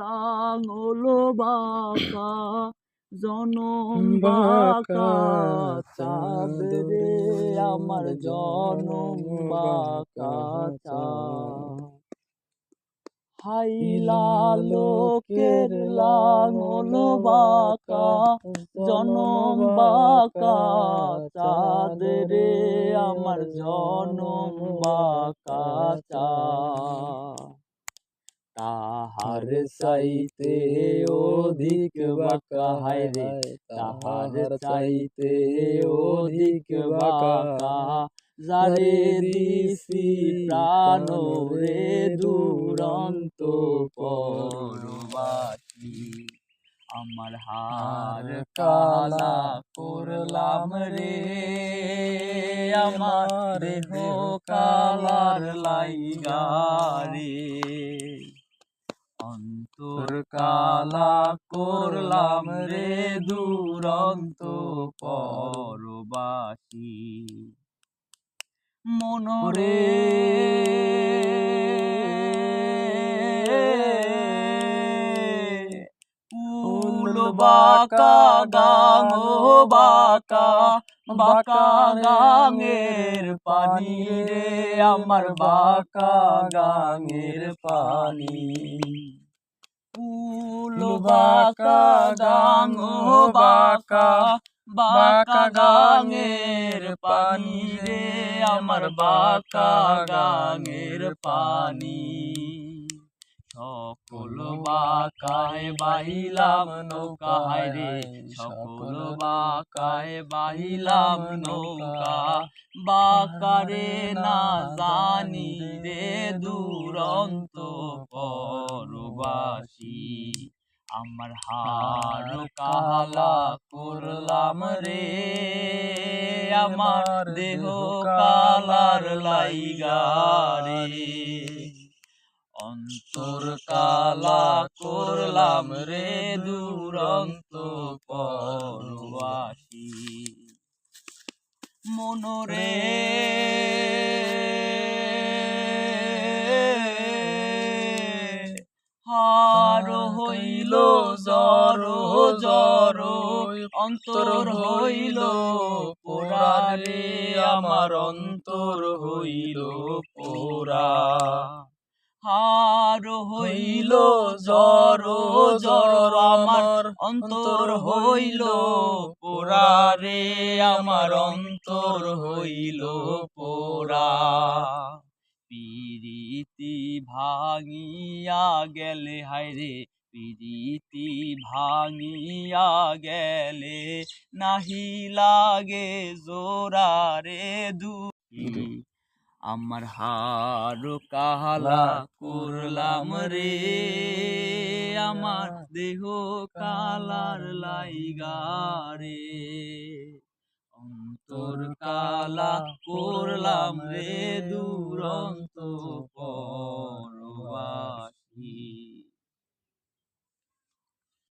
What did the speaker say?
লাঙল বাঁকা জনম বাঁকা চাঁদ রে আমার জনম বাঁকা চাঁদ। হাইলা লোকের লাঙল বাঁকা জনম বাঁকা চাঁদ রে আমার জনম বাঁকা চাঁদ। তাহার চাইতে অধিক বাঁকা হায়রে তাহার চাইতে অধিক বাঁকা যারে দিছি প্রাণ রে দুরন্ত পরবাসী। আমার হার কালা করলাম রে আমার দেহ কালার লাইগা রে। অন্তর কালা করলাম রে দুরন্ত পরবাসী। মনরে কুল বাঁকা গাঙ বাঁকা বাঁকা গাঙের পানি রে আমার বাঁকা গাঙের পানি। কুল বাঁকা গাঙ বাঁকা বাঁকা গাঙের পানি রে আমার বাঁকা গাঙের পানি। সকল বাঁকায় বাহিলাম নৌকা হায়রে সকল বাঁকায় বাহিলাম নৌকা বাঁকা রে না জানি রে দুরন্ত পরবাসী। আমার হার কালা করলাম রে আমার দেহ কালার লাইগা রে। অন্তর কালা করলাম রে দুরন্ত পরবাসী। মনরে হার হইল জর জর অন্তর হইল পোড়া রে আমার অন্তর হইল পোড়া। হার হইল জর জর আমার অন্তর হইল পোড়া রে আমার অন্তর হইল পোড়া। পিরিতি ভাঙিয়া গেলে হায়রে পিরিতি ভাঙিয়া গেলে নাহি লাগে জোড়া রে দুই। আমার হার কালা করলাম রে আমার দেহ কালার লাইগা রে। অন্তর কালা করলাম রে দুরন্ত